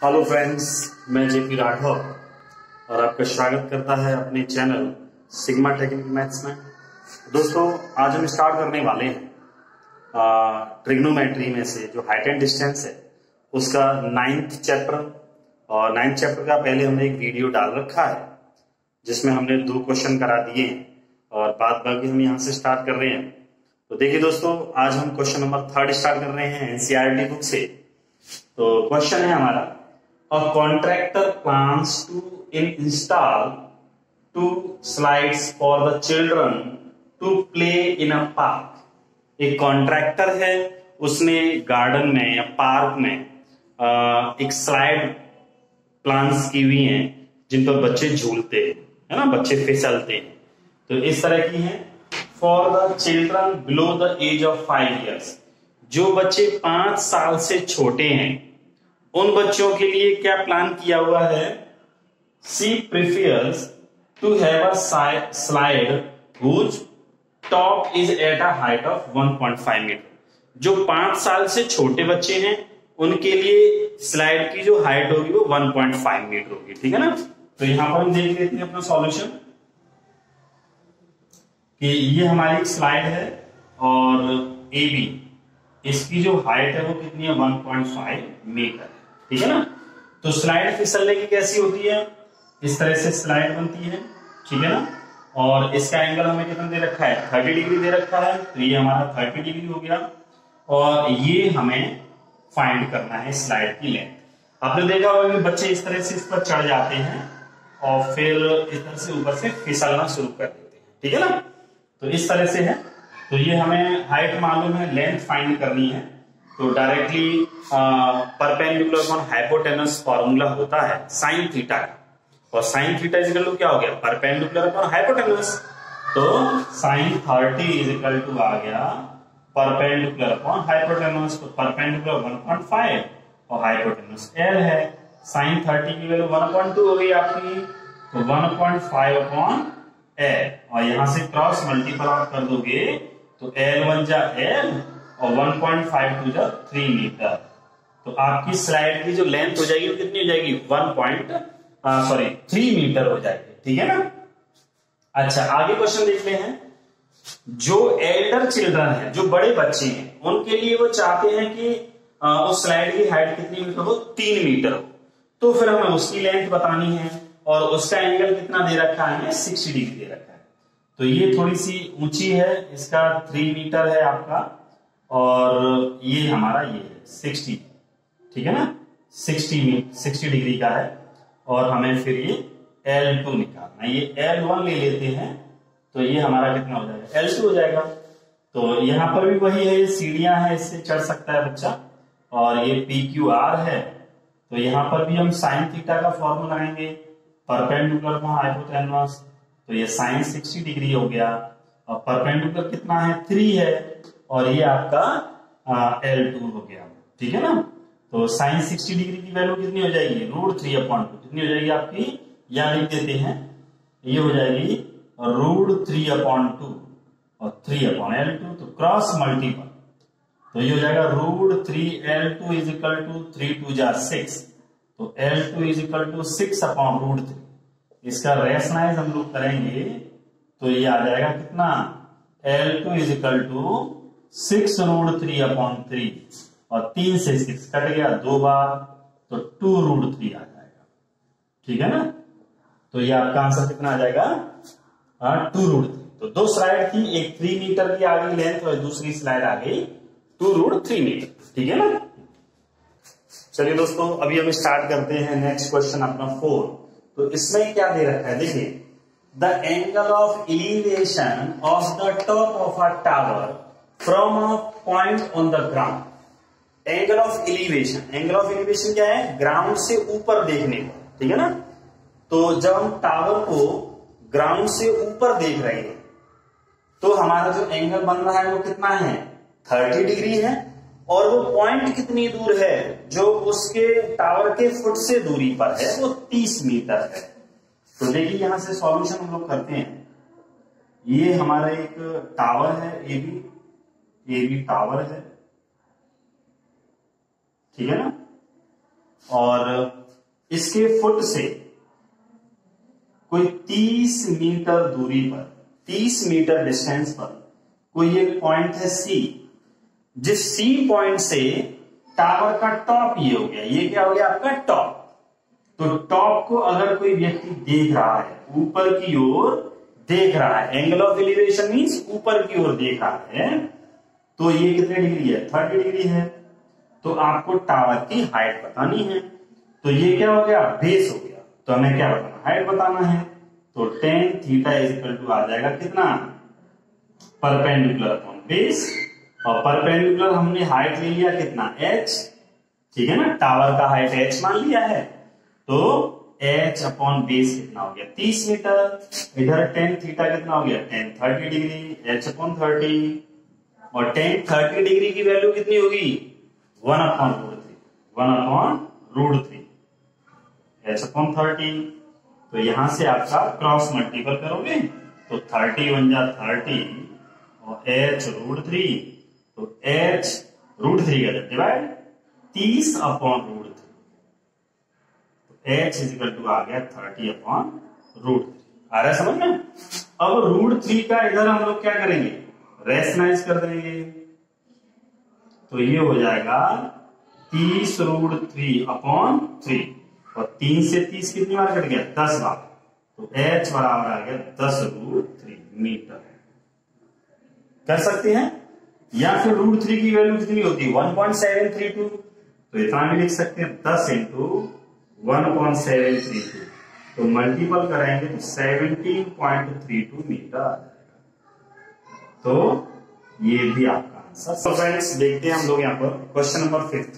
Hello friends, मैं JP Rathore और आपका स्वागत करता है अपने चैनल सिग्मा टेक्निकल मैथ्स में। दोस्तों, आज हम स्टार्ट करने वाले हैं ट्रिग्नोमेट्री में से जो हाइट एंड डिस्टेंस है उसका 9th चैप्टर। और 9th चैप्टर का पहले हमने एक वीडियो डाल रखा है जिसमें हमने 2 क्वेश्चन करा दिए हैं और बाद बाकी हम यहाँ से स्टार्ट कर रहे हैं। तो देखिए दोस्तों, आज हम क्वेश्चन नंबर 3 स्टार्ट कर रहे हैं एनसीईआरटी बुक से। तो क्वेश्चन है हमारा, a contractor plans to install 2 slides for the children to play in a park। एक कॉन्ट्रैक्टर है, उसने गार्डन में या पार्क में एक स्लाइड प्लान्स की हुई हैं जिन पर बच्चे झूलते हैं, है ना, बच्चे फिसलते हैं। तो इस तरह की हैं for the children below the age of 5 years। जो बच्चे 5 साल से छोटे हैं उन बच्चों के लिए क्या प्लान किया हुआ है? C prefers to have a slide whose top is at a height of 1.5 metre. जो 5 साल से छोटे बच्चे हैं उनके लिए स्लाइड की जो हाइट होगी वो 1.5 मीटर होगी, ठीक है ना। तो यहां पर हम देख लेते हैं अपना सॉल्यूशन कि ये हमारी एक स्लाइड है और ए बी, इसकी जो हाइट है वो कितनी है? 1.5 मीटर, ठीक है ना। तो स्लाइड फिसलने की कैसी होती है? इस तरह से स्लाइड बनती है, ठीक है ना। और इसका एंगल हमें कितना दे रखा है? 30 डिग्री दे रखा है। तो ये हमारा 30 डिग्री हो गया और ये हमें फाइंड करना है स्लाइड की लेंथ। आपने देखा होगा कि बच्चे इस तरह से इस पर चढ़ जाते हैं और फिर इस तरह से ऊपर से फिसलना शुरू कर देते हैं, ठीक है ना। तो इस तरह से है। तो ये हमें हाइट मालूम है, लेंथ फाइंड करनी है। तो directly perpendicular upon hypotenuse formula होता है साइन थीटा का, और sine theta is equal to क्या हो गया? Perpendicular upon hypotenuse. तो साइन 30 इज इक्वल टू आ गया परपेंडिकुलर अपॉन हाइपोटेनस। तो परपेंडिकुलर 1.5 और हाइपोटेनस L है। साइन 30 की वैल्यू 1.2 हो गई आपकी, तो 1.5 अपॉन L, और यहां से क्रॉस मल्टीपल आप कर दोगे तो L1 जा L और 1.5 टू जा 3 मीटर। तो आपकी स्लाइड की जो लेंथ हो जाएगी वो कितनी हो जाएगी? 3 मीटर हो जाएगी, ठीक है ना। अच्छा, आगे क्वेश्चन देखते हैं। जो एल्डर चिल्ड्रन है, जो बड़े बच्चे हैं, उनके लिए वो चाहते हैं कि उस स्लाइड की हाइट कितनी मीटर हो? 3 मीटर हो। तो फिर हमें उसकी लेंथ बतानी है और उसका एंगल कितना दे रखा है? 60 डिग्री दे रखा है। तो ये थोड़ी सी ऊंची है, इसका 3 मीटर है आपका, और ये हमारा ये है 60, ठीक है ना। 60 डिग्री का है और हमें फिर ये L2 निकालना है। ये L1 ले लेते हैं तो ये हमारा कितना हो जाएगा? L2 हो जाएगा। तो यहां पर भी वही है, ये सीढ़ियां हैं, इससे चढ़ सकता है बच्चा, और ये PQR है। तो यहां पर भी हम साइन थीटा का फॉर्मूला लगाएंगे, परपेंडिकुलर अपॉन हाइपोटेनस। तो ये साइन 60 डिग्री हो गया और परपेंडिकुलर कितना है? 3 है, और ये आपका L2 हो गया, ठीक है ना। तो साइन 60 डिग्री की वैल्यू कितनी हो जाएगी? √3/2। कितनी हो जाएगी आपकी? या लिख देते हैं, ये हो जाएगी √3/2 और 3/L2, तो क्रॉस मल्टीपल। तो ये हो जाएगा √3L2 इज इक्वल टू 3 2 जा 6। तो L2 इज इक्वल टू 6/√3। इसका रेशनाइज हम लोग करेंगे तो ये आ जाएगा कितना? L2 इज इक्वल टू 6√3/3, और 3 से 6 कट गया 2 बार, तो 2√3 आ जाएगा, ठीक है ना। तो ये आपका आंसर कितना आ जाएगा? 2√3। तो 2 स्लाइड थी, एक 3 मीटर की आ गई लेंथ और दूसरी स्लाइड आ गई 2√3 मीटर, ठीक है ना। चलिए दोस्तों, अभी हम स्टार्ट करते हैं नेक्स्ट क्वेश्चन अपना 4। तो इसमें क्या दे रखा है? देखिए, the angle of elevation of the top of a tower from a point on the ground. Angle of elevation, angle of elevation क्या है? ग्राउंड से ऊपर देखने को, ठीक है ना। तो जब हम टावर को ग्राउंड से ऊपर देख रहे हैं तो हमारा जो एंगल बन रहा है वो कितना है? 30 डिग्री है, और वो पॉइंट कितनी दूर है? जो उसके टावर के फुट से दूरी पर है वो 30 मीटर है। तो देखिए, यहां से सॉल्यूशन हम लोग करते हैं। ये हमारा एक टावर है, ए बी टावर है, ठीक है ना। और इसके फुट से कोई 30 मीटर दूरी पर, 30 मीटर डिस्टेंस पर कोई एक पॉइंट है सी, जिस सी पॉइंट से टावर का टॉप ये हो गया, ये क्या हो गया आपका टॉप। तो टॉप को अगर कोई व्यक्ति देख रहा है, ऊपर की ओर देख रहा है, एंगल ऑफ एलिवेशन मींस ऊपर की ओर देख रहा है, तो ये कितने डिग्री है, 30 डिग्री है। तो आपको टावर की हाइट बतानी है। तो ये क्या हो गया, बेस हो गया। तो हमें क्या बताना, हाइट बताना है। तो tan theta is equal to आ जाएगा कितना, परपेंडिकुलर अपॉन बेस। और परपेंडिकुलर हमने हाइट ले लिया कितना, h, ठीक है ना, टावर का हाइट h मान लिया है। तो h अपॉन बेस कितना हो गया, 30 मीटर। इधर tan थीटा कितना हो गया, tan 30 डिग्री, h अपॉन 30। और tan 30 डिग्री की वैल्यू कितनी होगी, 1 upon root 3, 1 upon root 3, h upon 30। तो यहां से आपका क्रॉस मल्टीपल करोगे तो 30 बन जा 30 और h रूट 3, तो h रूट 3 का डिवाइड 30 अपॉन रूट 3, तो h इज इक्वल टू आ गया 30 अपॉन रूट 3। आ रहा है समझ में। अब रूट 3 का इधर हम लोग क्या करेंगे, रेशनलाइज कर देंगे। तो ये हो जाएगा 30 रूट 3 अपॉन 3, और 3 से 30 कितनी बार कट गया, 10 बार। तो h बराबर आ गया 10 रूट 3 मीटर। कर सकते हैं, या फिर रूट 3 की वैल्यू कितनी होती है, 1.732। तो इतना भी लिख सकते हैं, 10 इंटू 1.732। तो मल्टीपल कराएंगे तो 17.32 मीटर आ जाएगा। तो ये भी आपका आंसर। तो फ्रेंड्स देखते हैं हम लोग यहाँ पर क्वेश्चन नंबर 5।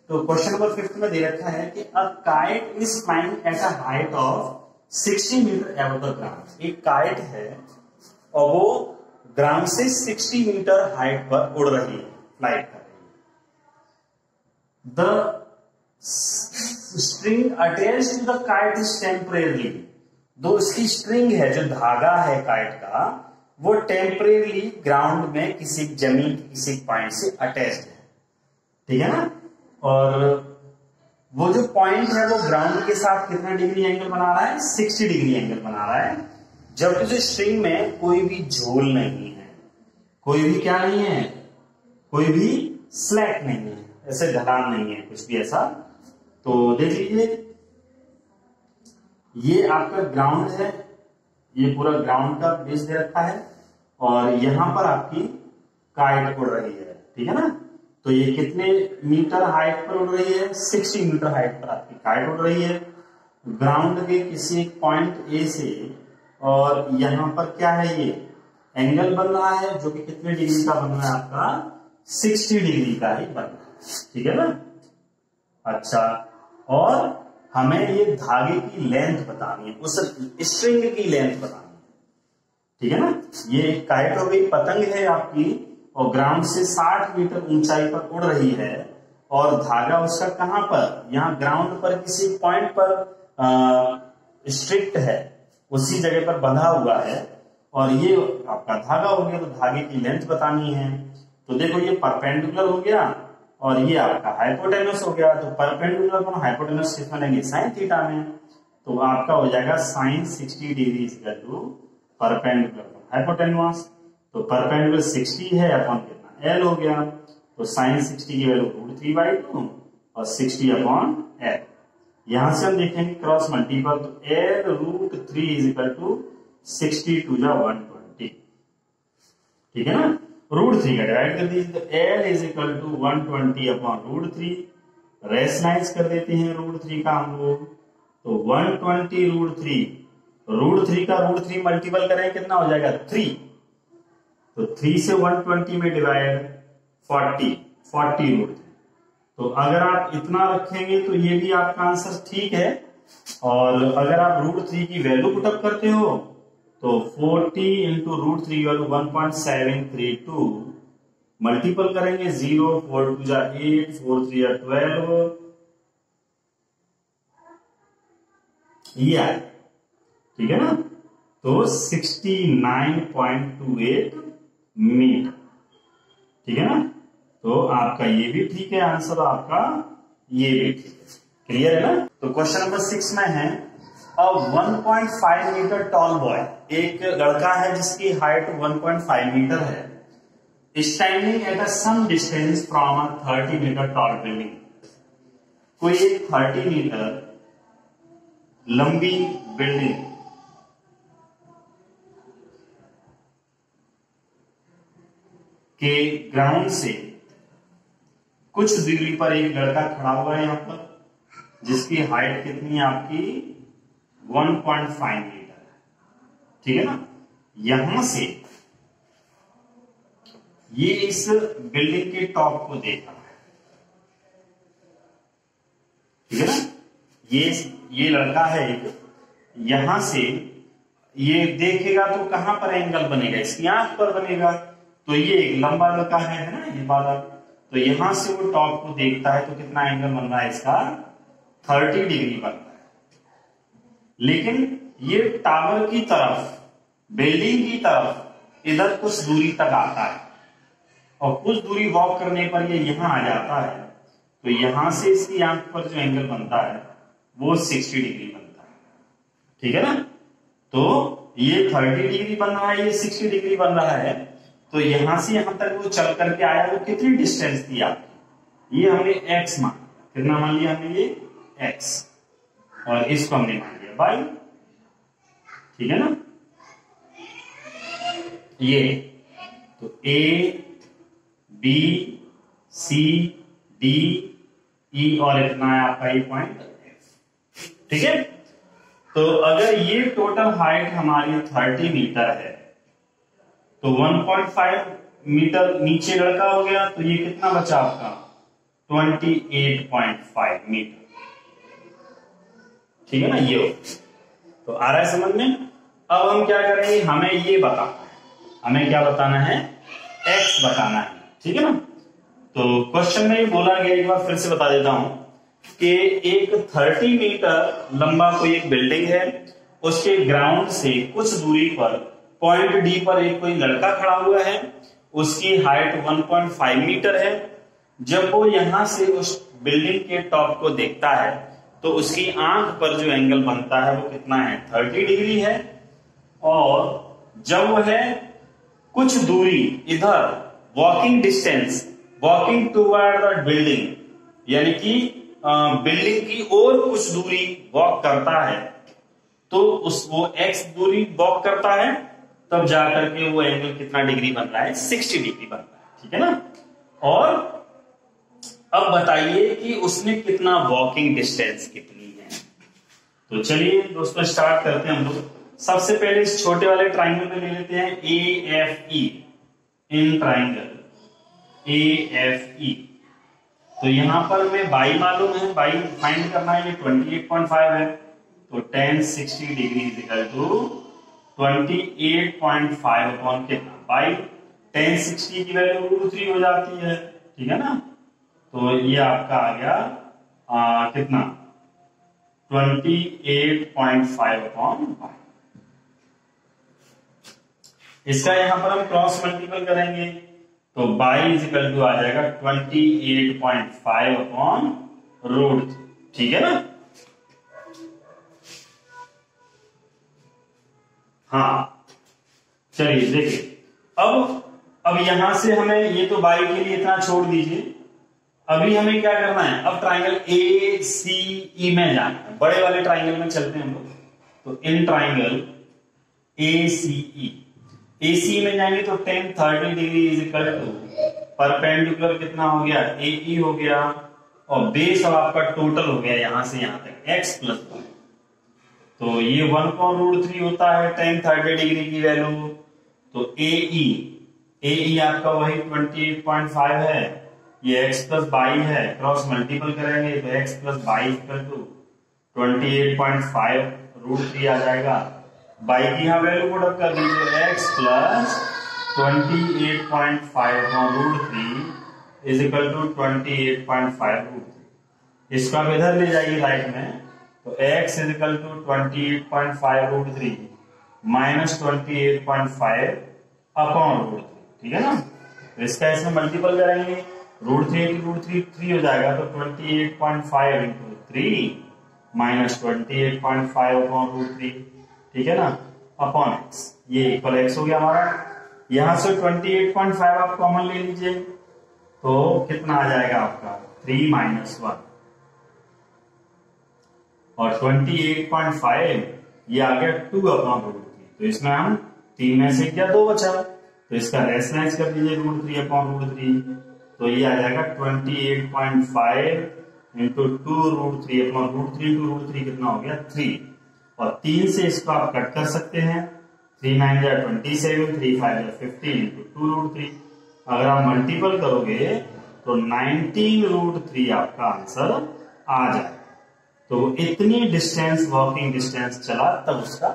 तो क्वेश्चन नंबर 5 में दे रखा है कि a kite is flying at a height of 60 metre above the ground. एक काइट है और वो ग्राउंड से 60 मीटर हाइट पर उड़ रही है, फ्लाइट कर रही है। The string attached to the kite is temporary. दो इसकी स्ट्रिंग है, जो धागा है काइट का, वो टेम्परेरी ग्राउंड में किसी जमीन के किसी पॉइंट से अटैच्ड है, ठीक है ना। और वो जो पॉइंट है वो ग्राउंड के साथ कितना डिग्री एंगल बना रहा है, 60 डिग्री एंगल बना रहा है। जबकि जो स्ट्रिंग में कोई भी झोल नहीं है, कोई भी क्या नहीं है, कोई भी स्लैक नहीं है, ऐसे ढलान नहीं है, कुछ भी ऐसा। तो देख लीजिए, ये आपका ग्राउंड है, ये पूरा ग्राउंड का बेस दे रखा है, और यहां पर आपकी काइट उड़ रही है, ठीक है ना। तो ये कितने मीटर हाइट पर उड़ रही है, 60 मीटर हाइट पर आपकी काइट उड़ रही है ग्राउंड के किसी एक पॉइंट ए से। और यहां पर क्या है, ये एंगल बन रहा है, जो कि कितने डिग्री का बन रहा है आपका, 60 डिग्री का ही बन रहा है, ठीक है ना। अच्छा, और हमें ये धागे की लेंथ बतानी है, उस स्ट्रिंग की लेंथ बतानी है, ठीक है ना। ये काइट हो गई, पतंग है आपकी, और ग्राउंड से 60 मीटर ऊंचाई पर उड़ रही है, और धागा उसका कहां पर, यहां ग्राउंड पर किसी पॉइंट पर स्ट्रिक्ट है, उसी जगह पर बंधा हुआ है, और ये आपका धागा हो गया। तो धागे की लेंथ बतानी है। तो देखो, ये परपेंडिकुलर हो गया और ये आपका हाइपोटेनस हो गया। तो परपेंडिकुलर और हाइपोटेनस किसमें लेंगे, साइन थीटा में। तो आपका हो जाएगा sine 60 degree equal to perpendicular hypotenuse. तो परपेंडिकुलर 60 है अपॉन कितना, एल हो गया। तो साइन 60 की वैल्यू √3/2 और 60 अपॉन एल। यहां से हम देखेंगे क्रॉस मल्टीपल, तो L √3 is equal to 60 to 120, ठीक है ना। √3 का डिवाइड कर दीजिए, तो L is equal to 120 upon √3। Rationalise कर देते हैं √3 का हम लोग, तो 120 √3 का √3 मल्टीपल करें कितना हो जाएगा, 3। तो 3 से 120 में डिवाइड 40 √3। तो अगर आप इतना रखेंगे तो ये भी आपका आंसर ठीक है। और अगर आप √3 की वैल्यू पुटअप करते हो तो 40 इंटू √3 की वैल्यू 1.732 मल्टीपल करेंगे 0, 4 2 जा 8, 4 3 जा 12, ये आए, ठीक है ना। तो 69.28 मीटर, ठीक है ना। तो आपका ये भी ठीक है आंसर आपका ये भी ठीक है। क्लियर है ना? तो क्वेश्चन नंबर 6 में है अ 1.5 मीटर टॉल बॉय, एक लड़का है जिसकी हाइट 1.5 मीटर है, standing at a some distance from a 30 metre tall building. कोई एक 30 मीटर लंबी बिल्डिंग के ग्राउंड से कुछ दूरी पर एक लड़का खड़ा हुआ है यहां पर, जिसकी हाइट कितनी है आपकी 1.5 मीटर है। ठीक है ना? यहां से ये इस बिल्डिंग के टॉप को देख रहा है। ठीक है ना? ये लड़का है एक, यहां से ये देखेगा तो कहां पर एंगल बनेगा? इसकी आंख पर बनेगा। तो ये एक लंबा लड़का है ना, ये वाला। तो यहां से वो टॉप को देखता है तो कितना एंगल बन रहा है इसका? 30 डिग्री बन रहा है। लेकिन ये टावर की तरफ, बिल्डिंग की तरफ इधर कुछ दूरी तक आता है और कुछ दूरी वॉक करने पर ये यहां आ जाता है। तो यहां से इसकी आंख पर जो एंगल बनता है वो 60 डिग्री बनता है। ठीक है ना? तो ये 30 डिग्री बन रहा है, ये 60 डिग्री बन रहा है। तो यहां से यहां तक वो चल करके आया, वो कितनी डिस्टेंस थी आपकी? ये हमने x मान, कितना मान लिया हमने? ये x, और इसको हमने मान लिया y। ठीक है ना? ये तो a b c d e और इतना है आपका ये पॉइंट f। ठीक है? तो अगर ये टोटल हाइट हमारी 30 मीटर है तो 1.5 मीटर नीचे लड़का हो गया, तो ये कितना बचा आपका? 28.5 मीटर। ठीक है ना? ये हो। तो आ रहा है समझ में? अब हम क्या करेंगे, हमें ये बताना है, हमें क्या बताना है? x बताना है। ठीक है ना? तो क्वेश्चन में ये बोला गया, एक बार फिर से बता देता हूं कि एक 30 मीटर लंबा कोई एक बिल्डिंग है, उसके ग्राउंड से कुछ दूरी पर पॉइंट डी पर एक कोई लड़का खड़ा हुआ है, उसकी हाइट 1.5 मीटर है। जब वो यहां से उस बिल्डिंग के टॉप को देखता है तो उसकी आंख पर जो एंगल बनता है वो कितना है? 30 डिग्री है। और जब वह कुछ दूरी इधर walking distance, walking toward the building, यानी कि बिल्डिंग की और कुछ दूरी वॉक करता है, तो वो x दूरी वॉक करता है, तब जाकर के वो एंगल कितना डिग्री बन रहा है? 60 डिग्री बन रहा है। ठीक है ना? और अब बताइए कि उसने कितना वॉकिंग डिस्टेंस कितनी है। तो चलिए दोस्तों स्टार्ट करते हैं हम लोग। सबसे पहले इस छोटे वाले ट्राइंगल में ले लेते हैं AFE, इन ट्राइंगल AFE। तो यहां पर हमें बाई मालूम है, बाई फाइंड करना है, ये 28.5 है। तो tan 60 degree is equal to 28.5 upon कितना? बाई tan 60 की वैल्यू √3 हो जाती है। ठीक है ना? तो ये आपका आ गया कितना? 28.5 अपॉन 5। इसका यहां पर हम क्रॉस मल्टीपल करेंगे तो बाई इज इक्वल टू आ जाएगा 28.5 अपॉन √3। ठीक है ना? हाँ, चलिए देखिए, अब यहां से हमें ये तो बाई के लिए इतना छोड़ दीजिए। अभी हमें क्या करना है? अब ट्राइंगल ACE में जाना है, बड़े वाले ट्राइंगल में चलते हैं हम लोग। तो इन ट्राइंगल ACE में जाएंगे तो tan 30 degree is equal to perpendicular कितना हो गया? AE हो गया, और बेस अब आपका टोटल हो गया यहां से यहां तक x प्लस 1। तो ये 1/√3 होता है tan 30 डिग्री की वैल्यू। तो AE आपका वही 28.5 है, ये x प्लस 22 है, क्रॉस मल्टीपल करेंगे तो x प्लस 22 इक्वल टू 28.5 √3 आ जाएगा। बाई की यहाँ वैल्यू पुट अप कर दीजिए, x plus 28.5 √3 is equal to 28.5 √3। इसको आप इधर ले जाइए राइट में, तो x is equal to 28.5 √3 minus 28.5 upon √3। ठीक है ना? तो इसका इसमें मल्टीपल करेंगे √3 हो जाएगा, तो 28.5 इंटू 3 माइनस 28.5 अपॉन √3, ठीक है ना, अपॉन x, ये इक्वल x हो गया हमारा। यहां से 28.5 आप कॉमन ले लीजिए, तो कितना आ जाएगा आपका 3 माइनस 1, और 28.5 ये आ गया 2 अपॉन √3, तो इसमें हम 3 में से क्या 2 बचा, तो इसका रेशनलाइज कर दीजिए √3 अपॉन √3, तो ये आ जाएगा 28.5 इंटू 2√3 अपॉन √3 इंटू √3 कितना हो गया 3, और 3 से इसको आप कट कर सकते हैं, 3 9 जा 27, 3 5 जा 15 इंटू 2√3, अगर आप मल्टीपल करोगे तो 19√3 आपका आंसर आ जाए। तो इतनी डिस्टेंस, वॉकिंग डिस्टेंस चला तब उसका